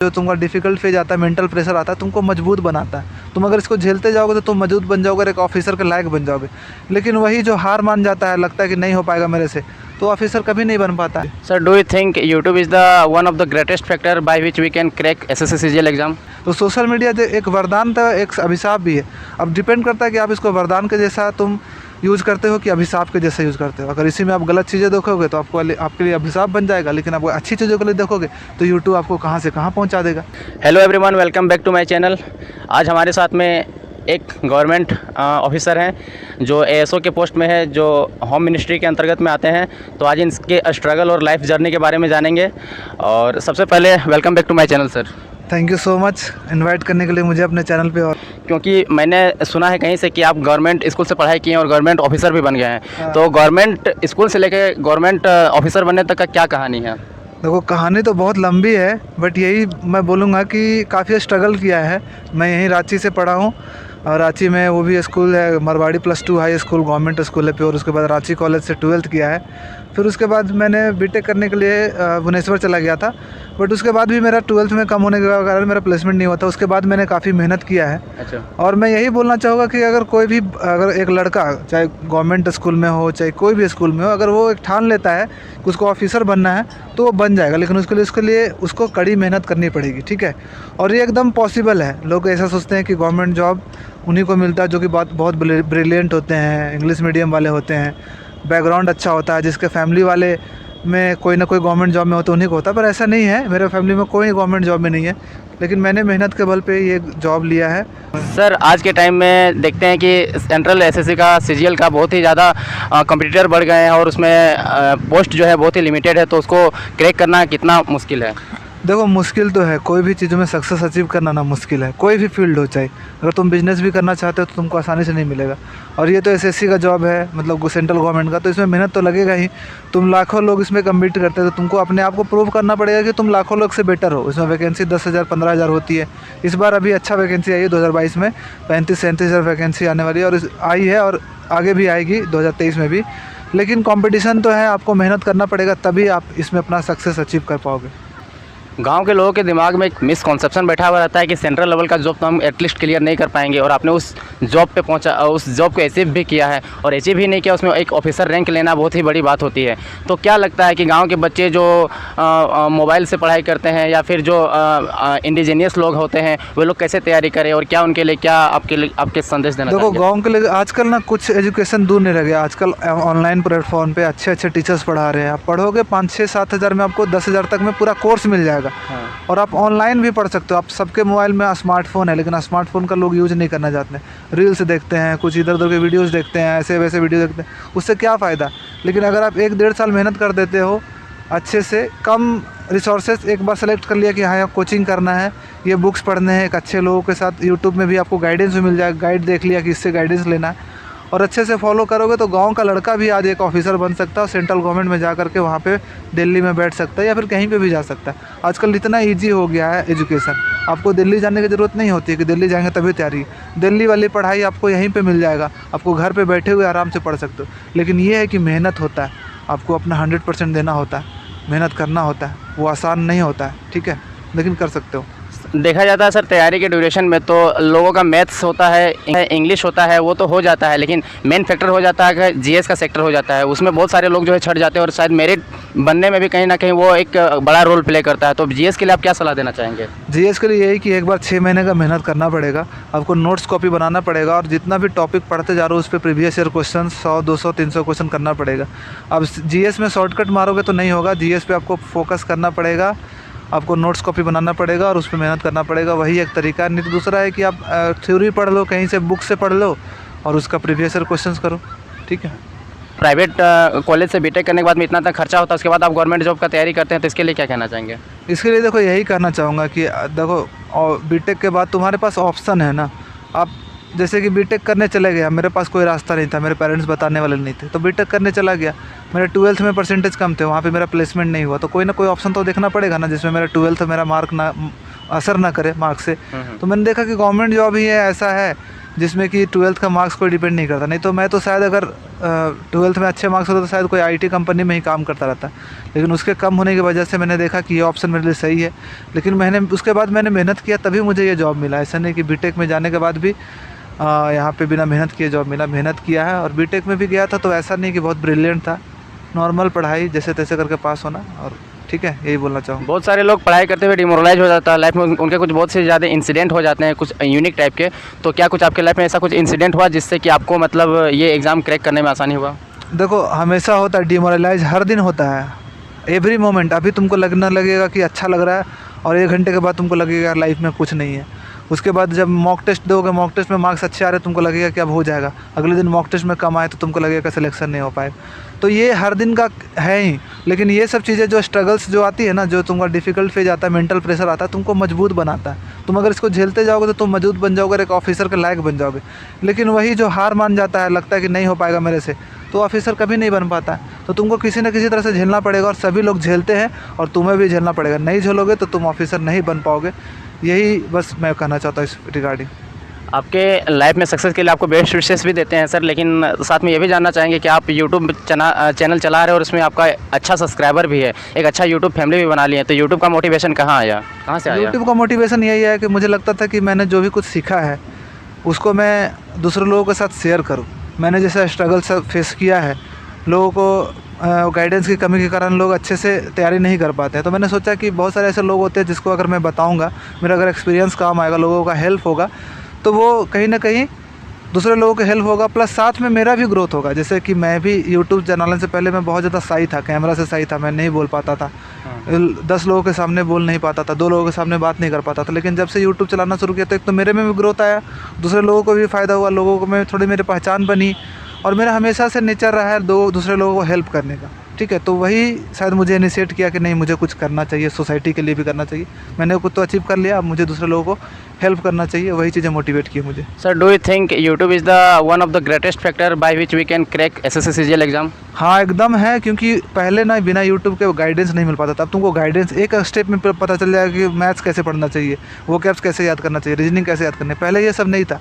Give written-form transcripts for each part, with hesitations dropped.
जो तुमका difficult phase आता है, मेंटल प्रेशर आता है, तुमको मजबूत बनाता है। तुम अगर इसको झेलते जाओगे तो तुम मजबूत बन जाओगे और एक ऑफिसर के लायक बन जाओगे। लेकिन वही जो हार मान जाता है, लगता है कि नहीं हो पाएगा मेरे से, तो ऑफिसर कभी नहीं बन पाता है। Sir, do you think YouTube is the one of the greatest factor by which we can crack SSC CGL exam? तो सोशल मीडिया एक वरदान था, एक अभिशाप भी है। अब डिपेंड करता है कि आप इसको वरदान के जैसा तुम यूज़ करते हो कि अभिशाप के जैसा यूज़ करते हो। अगर इसी में आप गलत चीज़ें देखोगे तो आपके लिए अभिशाप बन जाएगा, लेकिन आप अच्छी चीज़ों के लिए देखोगे तो यूट्यूब आपको कहाँ से कहाँ पहुँचा देगा। Hello everyone, welcome back to my channel. आज हमारे साथ में एक गवर्नमेंट ऑफिसर हैं जो एएसओ के पोस्ट में है, जो होम मिनिस्ट्री के अंतर्गत में आते हैं। तो आज इनके स्ट्रगल और लाइफ जर्नी के बारे में जानेंगे। और सबसे पहले welcome back to my channel sir. Thank you so much invite करने के लिए मुझे अपने चैनल पे। और क्योंकि मैंने सुना है कहीं से कि आप गवर्नमेंट स्कूल से पढ़ाई किए हैं और गवर्नमेंट ऑफिसर भी बन गए हैं। तो गवर्नमेंट स्कूल से लेकर गवर्नमेंट ऑफिसर बनने तक का क्या कहानी है? देखो, कहानी तो बहुत लंबी है, बट यही मैं बोलूँगा कि काफ़ी स्ट्रगल किया है। मैं यहीं रांची से पढ़ा हूँ और रांची में वो भी स्कूल है Marwari +2 high school, government school है प्योर। उसके बाद रांची कॉलेज से 12th किया है। फिर उसके बाद मैंने बीटेक करने के लिए भुवनेश्वर चला गया था, बट उसके बाद भी मेरा 12th में कम होने के कारण मेरा प्लेसमेंट नहीं हुआ था। उसके बाद मैंने काफ़ी मेहनत किया है। अच्छा। और मैं यही बोलना चाहूँगा कि अगर एक लड़का चाहे गवर्नमेंट स्कूल में हो चाहे कोई भी स्कूल में हो, अगर वो एक ठान लेता है कि उसको ऑफिसर बनना है तो वो बन जाएगा, लेकिन उसके लिए उसको कड़ी मेहनत करनी पड़ेगी, ठीक है। और ये एकदम पॉसिबल है। लोग ऐसा सोचते हैं कि गवर्नमेंट जॉब उन्हीं को मिलता है जो कि बहुत ब्रिलियंट होते हैं, इंग्लिश मीडियम वाले होते हैं, बैकग्राउंड अच्छा होता है, जिसके फैमिली वाले में कोई ना कोई गवर्नमेंट जॉब में हो तो उन्हीं को होता है। पर ऐसा नहीं है, मेरे फैमिली में कोई गवर्नमेंट जॉब में नहीं है, लेकिन मैंने मेहनत के बल पे ये जॉब लिया है। सर, आज के टाइम में देखते हैं कि सेंट्रल एसएससी का सीजीएल का बहुत ही ज़्यादा कंपटीटर बढ़ गए हैं और उसमें पोस्ट जो है बहुत ही लिमिटेड है। तो उसको क्रैक करना कितना मुश्किल है? देखो, मुश्किल तो है, कोई भी चीज़ों में सक्सेस अचीव करना ना मुश्किल है, कोई भी फील्ड हो चाहे। अगर तुम बिजनेस भी करना चाहते हो तो तुमको आसानी से नहीं मिलेगा। और ये तो एसएससी का जॉब है, मतलब सेंट्रल गवर्नमेंट का, तो इसमें मेहनत तो लगेगा ही। तुम लाखों लोग इसमें कम्पीट करते हैं, तो तुमको अपने आप को प्रूव करना पड़ेगा कि तुम लाखों लोग से बेटर हो। इसमें वैकेंसी 10,000 15,000 होती है। इस बार अभी अच्छा वैकेंसी आई है 2022 में, 35-37,000 वैकेंसी आने वाली है और आई है और आगे भी आएगी 2023 में भी। लेकिन कॉम्पिटिशन तो है, आपको मेहनत करना पड़ेगा, तभी आप इसमें अपना सक्सेस अचीव कर पाओगे। गांव के लोगों के दिमाग में एक मिसकॉन्सेप्शन बैठा हुआ रहता है कि सेंट्रल लेवल का जॉब तो हम एटलीस्ट क्लियर नहीं कर पाएंगे, और आपने उस जॉब पे पहुंचा, उस जॉब को अचीव भी किया है। और अचीव ही नहीं किया, उसमें एक ऑफिसर रैंक लेना बहुत ही बड़ी बात होती है। तो क्या लगता है कि गांव के बच्चे जो मोबाइल से पढ़ाई करते हैं या फिर जो इंडिजीनियस लोग होते हैं, वो लोग कैसे तैयारी करें और क्या उनके लिए क्या आपके संदेश देना देखो, चाहेंगे? गांव के लिए आजकल ना कुछ एजुकेशन दूर नहीं रह गया। आजकल ऑनलाइन प्लेटफॉर्म पे अच्छे अच्छे टीचर्स पढ़ा रहे हैं। आप पढ़ोगे 5-6-7 हज़ार में आपको 10,000 तक में पूरा कोर्स मिल जाएगा। हाँ। और आप ऑनलाइन भी पढ़ सकते हो। आप सबके मोबाइल में स्मार्टफोन है, लेकिन स्मार्टफोन का लोग यूज़ नहीं करना चाहते हैं। रील्स देखते हैं, कुछ इधर उधर के वीडियोज़ देखते हैं, ऐसे वैसे वीडियो देखते हैं, उससे क्या फ़ायदा। लेकिन अगर आप 1-1.5 साल मेहनत कर देते हो अच्छे से, कम रिसोर्सेज एक बार सेलेक्ट कर लिया कि हाँ यहाँ कोचिंग करना है, ये बुक्स पढ़ने हैं, एक अच्छे लोगों के साथ यूट्यूब में भी आपको गाइडेंस भी मिल जाएगा, गाइड देख लिया कि इससे गाइडेंस लेना है और अच्छे से फॉलो करोगे तो गांव का लड़का भी आज एक ऑफिसर बन सकता है और सेंट्रल गवर्नमेंट में जा करके वहाँ पे दिल्ली में बैठ सकता है या फिर कहीं पे भी जा सकता है। आजकल इतना इजी हो गया है एजुकेशन, आपको दिल्ली जाने की ज़रूरत नहीं होती है कि दिल्ली जाएंगे तभी तैयारी। दिल्ली वाली पढ़ाई आपको यहीं पर मिल जाएगा, आपको घर पर बैठे हुए आराम से पढ़ सकते हो। लेकिन ये है कि मेहनत होता है, आपको अपना 100% देना होता है, मेहनत करना होता है, वो आसान नहीं होता है, ठीक है, लेकिन कर सकते हो। देखा जाता है सर, तैयारी के ड्यूरेशन में तो लोगों का मैथ्स होता है, इंग्लिश होता है, वो तो हो जाता है, लेकिन मेन फैक्टर हो जाता है कि जीएस का सेक्टर हो जाता है। उसमें बहुत सारे लोग जो है छट जाते हैं और शायद मेरिट बनने में भी कहीं ना कहीं वो एक बड़ा रोल प्ले करता है। तो जीएस के लिए आप क्या सलाह देना चाहेंगे? जीएस के लिए यही कि एक बार 6 महीने का मेहनत करना पड़ेगा, आपको नोट्स कॉपी बनाना पड़ेगा और जितना भी टॉपिक पढ़ते जा रहे हो उस पर प्रीवियस ईयर क्वेश्चन 100, 200, 300 क्वेश्चन करना पड़ेगा। अब जीएस में शॉर्टकट मारोगे तो नहीं होगा, जीएस पे आपको फोकस करना पड़ेगा, आपको नोट्स कॉपी बनाना पड़ेगा और उस पर मेहनत करना पड़ेगा। वही एक तरीका है। नहीं तो दूसरा है कि आप थ्योरी पढ़ लो, कहीं से बुक से पढ़ लो और उसका प्रीवियस ईयर क्वेश्चंस करो, ठीक है। प्राइवेट कॉलेज से बीटेक करने के बाद में इतना तक खर्चा होता है, उसके बाद आप गवर्नमेंट जॉब का तैयारी करते हैं, तो इसके लिए क्या कहना चाहेंगे? इसके लिए देखो, यही कहना चाहूँगा कि देखो, बीटेक के बाद तुम्हारे पास ऑप्शन है ना। आप जैसे कि बीटेक करने चले गया, मेरे पास कोई रास्ता नहीं था, मेरे पेरेंट्स बताने वाले नहीं थे, तो बीटेक करने चला गया। मेरे 12th में परसेंटेज कम थे, वहाँ पे मेरा प्लेसमेंट नहीं हुआ, तो कोई ना कोई ऑप्शन तो देखना पड़ेगा ना जिसमें मेरा 12th मेरा मार्क ना असर ना करे मार्क्स से। तो मैंने देखा कि गवर्नमेंट जॉब ही है, ऐसा है जिसमें कि 12th का मार्क्स कोई डिपेंड नहीं करता। नहीं तो मैं तो शायद अगर 12th में अच्छे मार्क्स होते तो शायद कोई IT कंपनी में ही काम करता रहता, लेकिन उसके कम होने की वजह से मैंने देखा कि ये ऑप्शन मेरे लिए सही है। लेकिन मैंने उसके बाद मैंने मेहनत किया तभी मुझे ये जॉब मिला। ऐसा नहीं कि बीटेक में जाने के बाद भी यहाँ पे बिना मेहनत किए जॉब मिला। मेहनत किया है और बीटेक में भी गया था तो ऐसा नहीं कि बहुत ब्रिलियंट था, नॉर्मल पढ़ाई जैसे तैसे करके पास होना, और ठीक है, यही बोलना चाहूँगा। बहुत सारे लोग पढ़ाई करते हुए डिमोरलाइज हो जाता है लाइफ में, उनके कुछ बहुत से ज़्यादा इंसिडेंट हो जाते हैं कुछ यूनिक टाइप के। तो क्या कुछ आपके लाइफ में ऐसा कुछ इंसिडेंट हुआ जिससे कि आपको मतलब ये एग्ज़ाम क्रैक करने में आसानी हुआ? देखो, हमेशा होता है डिमोरलाइज, हर दिन होता है, एवरी मोमेंट। अभी तुमको लगेगा कि अच्छा लग रहा है और 1 घंटे के बाद तुमको लगेगा लाइफ में कुछ नहीं है। उसके बाद जब मॉक टेस्ट दोगे, मॉक टेस्ट में मार्क्स अच्छे आ रहे तुमको लगेगा कि अब हो जाएगा। अगले दिन मॉक टेस्ट में कम आए तो तुमको लगेगा सिलेक्शन नहीं हो पाएगा। तो ये हर दिन का है ही। लेकिन ये सब चीज़ें जो स्ट्रगल्स जो आती है ना, जो तुमका डिफ़िकल्ट फेज आता है, मेंटल प्रेशर आता है, तुमको मजबूत बनाता है। तुम अगर इसको झेलते जाओगे तो तुम मजबूत बन जाओगे, एक ऑफिसर के लायक बन जाओगे। लेकिन वही जो हार मान जाता है, लगता है कि नहीं हो पाएगा मेरे से, तो ऑफिसर कभी नहीं बन पाता है। तो तुमको किसी न किसी तरह से झेलना पड़ेगा, और सभी लोग झेलते हैं और तुम्हें भी झेलना पड़ेगा। नहीं झेलोगे तो तुम ऑफिसर नहीं बन पाओगे। यही बस मैं कहना चाहता हूँ इस रिगार्डिंग। आपके लाइफ में सक्सेस के लिए आपको बेस्ट विशेस भी देते हैं सर, लेकिन साथ में ये भी जानना चाहेंगे कि आप यूट्यूब चैनल चला रहे हो और उसमें आपका अच्छा सब्सक्राइबर भी है, एक अच्छा यूट्यूब फैमिली भी बना ली है, तो यूट्यूब का मोटिवेशन कहाँ आया, कहाँ से आया? यूट्यूब का मोटिवेशन यही है कि मुझे लगता था कि मैंने जो भी कुछ सीखा है उसको मैं दूसरे लोगों के साथ शेयर करूं। मैंने जैसा स्ट्रगल सब फेस किया है, लोगों को गाइडेंस की कमी के कारण लोग अच्छे से तैयारी नहीं कर पाते हैं। तो मैंने सोचा कि बहुत सारे ऐसे लोग होते हैं जिसको अगर मैं बताऊंगा, मेरा अगर एक्सपीरियंस काम आएगा, लोगों का हेल्प होगा, तो वो कहीं ना कहीं दूसरे लोगों को हेल्प होगा, प्लस साथ में मेरा भी ग्रोथ होगा। जैसे कि मैं भी यूट्यूब चैनल से पहले मैं बहुत ज़्यादा शाई था, कैमरा से शाई था, मैं नहीं बोल पाता था, 10 लोगों के सामने बोल नहीं पाता था, 2 लोगों के सामने बात नहीं कर पाता था। लेकिन जब से यूट्यूब चलाना शुरू किया तो एक तो मेरे में भी ग्रोथ आया, दूसरे लोगों को भी फ़ायदा हुआ, लोगों को में थोड़ी मेरी पहचान बनी, और मेरा हमेशा से नेचर रहा है दूसरे लोगों को हेल्प करने का। ठीक है, तो वही शायद मुझे इनिशिएट किया कि नहीं, मुझे कुछ करना चाहिए, सोसाइटी के लिए भी करना चाहिए। मैंने कुछ तो अचीव कर लिया, अब मुझे दूसरे लोगों को हेल्प करना चाहिए। वही चीज़ें मोटिवेट की मुझे। Sir, do you think YouTube is the one of the greatest factor by which we can crack SSC CGL exam? हाँ, एकदम है, क्योंकि पहले ना बिना यूट्यूब के गाइडेंस नहीं मिल पाता था। अब तुमको गाइडेंस एक स्टेप में पता चल जाएगा कि मैथ्स कैसे पढ़ना चाहिए, वोकैब्स कैसे याद करना चाहिए, रीजनिंग कैसे याद करना है। पहले ये सब नहीं था।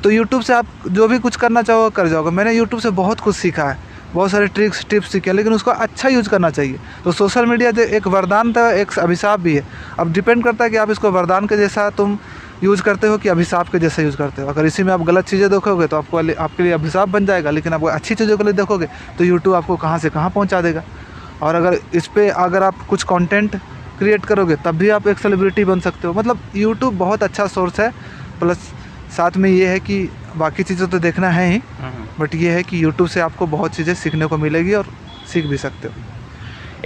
तो यूट्यूब से आप जो भी कुछ करना चाहो कर जाओगे। मैंने यूट्यूब से बहुत कुछ सीखा है, बहुत सारे ट्रिक्स टिप्स सीखे, लेकिन उसका अच्छा यूज़ करना चाहिए। तो सोशल मीडिया जो एक वरदान था, एक अभिशाप भी है। अब डिपेंड करता है कि आप इसको वरदान के जैसा तुम यूज़ करते हो कि अभिशाप के जैसा यूज़ करते हो। अगर इसी में आप गलत चीज़ें देखोगे तो आपके लिए अभिशाप बन जाएगा, लेकिन आप अच्छी चीज़ों के लिए देखोगे तो यूट्यूब आपको कहाँ से कहाँ पहुँचा देगा। और अगर इस पर अगर आप कुछ कंटेंट क्रिएट करोगे तब भी आप एक सेलिब्रिटी बन सकते हो। मतलब यूट्यूब बहुत अच्छा सोर्स है। प्लस साथ में ये है कि बाकी चीज़ें तो देखना है ही, बट ये है कि यूट्यूब से आपको बहुत चीज़ें सीखने को मिलेगी और सीख भी सकते हो।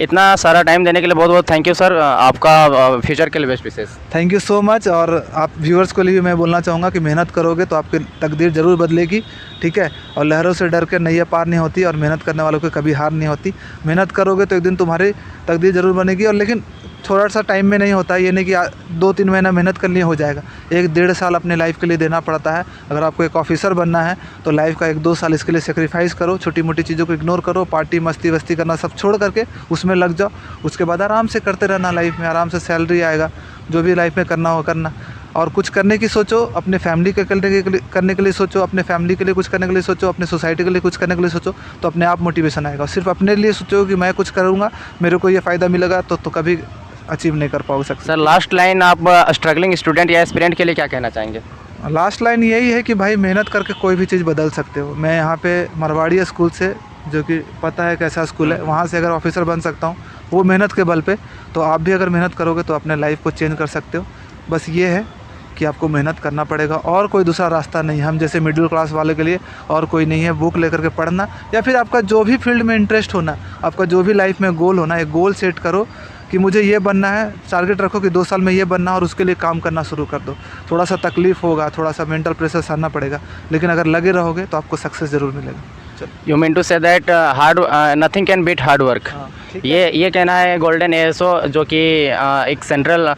इतना सारा टाइम देने के लिए बहुत बहुत थैंक यू सर। आपका फ्यूचर के लिए best wishes. Thank you so much. और आप व्यूअर्स को लिए भी मैं बोलना चाहूँगा कि मेहनत करोगे तो आपकी तकदीर ज़रूर बदलेगी। ठीक है, और लहरों से डर के नैया पार नहीं होती, और मेहनत करने वालों को कभी हार नहीं होती। मेहनत करोगे तो एक दिन तुम्हारी तकदीर ज़रूर बनेगी। और लेकिन थोड़ा सा टाइम में नहीं होता, ये नहीं कि 2-3 महीना मेहनत कर लिए हो जाएगा। 1-1.5 साल अपने लाइफ के लिए देना पड़ता है। अगर आपको एक ऑफिसर बनना है तो लाइफ का 1-2 साल इसके लिए सेक्रीफाइस करो। छोटी मोटी चीज़ों को इग्नोर करो, पार्टी मस्ती वस्ती करना सब छोड़ करके उसमें लग जाओ। उसके बाद आराम से करते रहना, लाइफ में आराम से सैलरी आएगा, जो भी लाइफ में करना हो करना। और कुछ करने की सोचो, अपने फैमिली के करने के लिए सोचो, अपने फैमिली के लिए कुछ करने के लिए सोचो, अपने सोसाइटी के लिए कुछ करने के लिए सोचो, तो अपने आप मोटिवेशन आएगा। सिर्फ अपने लिए सोचो कि मैं कुछ करूँगा, मेरे को ये फ़ायदा मिलेगा, तो कभी अचीव नहीं कर पाओगे सक्सेस। सर, लास्ट लाइन आप स्ट्रगलिंग स्टूडेंट या एस्पिरेंट के लिए क्या कहना चाहेंगे? लास्ट लाइन यही है कि भाई मेहनत करके कोई भी चीज़ बदल सकते हो। मैं यहाँ पे मरवाड़ी स्कूल से, जो कि पता है कैसा स्कूल है, वहाँ से अगर ऑफिसर बन सकता हूँ वो मेहनत के बल पे, तो आप भी अगर मेहनत करोगे तो अपने लाइफ को चेंज कर सकते हो। बस ये है कि आपको मेहनत करना पड़ेगा, और कोई दूसरा रास्ता नहीं। हम जैसे मिडिल क्लास वाले के लिए और कोई नहीं है। बुक लेकर के पढ़ना, या फिर आपका जो भी फील्ड में इंटरेस्ट होना, आपका जो भी लाइफ में गोल होना, एक गोल सेट करो कि मुझे ये बनना है। टारगेट रखो कि 2 साल में ये बनना, और उसके लिए काम करना शुरू कर दो। थोड़ा सा तकलीफ़ होगा, थोड़ा सा मेंटल प्रेशर सहना पड़ेगा, लेकिन अगर लगे रहोगे तो आपको सक्सेस ज़रूर मिलेगा। You mean to say that hard nothing can beat hard work. ये कहना है गोल्डन ASO, जो कि एक सेंट्रल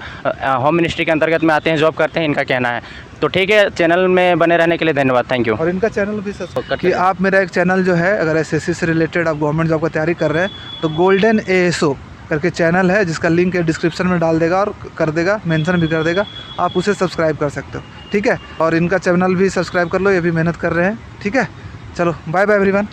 होम मिनिस्ट्री के अंतर्गत में आते हैं, जॉब करते हैं, इनका कहना है। तो ठीक है, चैनल में बने रहने के लिए धन्यवाद, थैंक यू। और इनका चैनल भी सब्सक्राइब कि आप मेरा एक चैनल जो है, अगर SSC से रिलेटेड आप गवर्नमेंट जॉब का तैयारी कर रहे हैं तो गोल्डन ASO करके चैनल है, जिसका लिंक डिस्क्रिप्शन में डाल देगा और कर देगा, मेंशन भी कर देगा। आप उसे सब्सक्राइब कर सकते हो। ठीक है। और इनका चैनल भी सब्सक्राइब कर लो, ये भी मेहनत कर रहे हैं, ठीक है। चलो बाय बाय एवरीवन।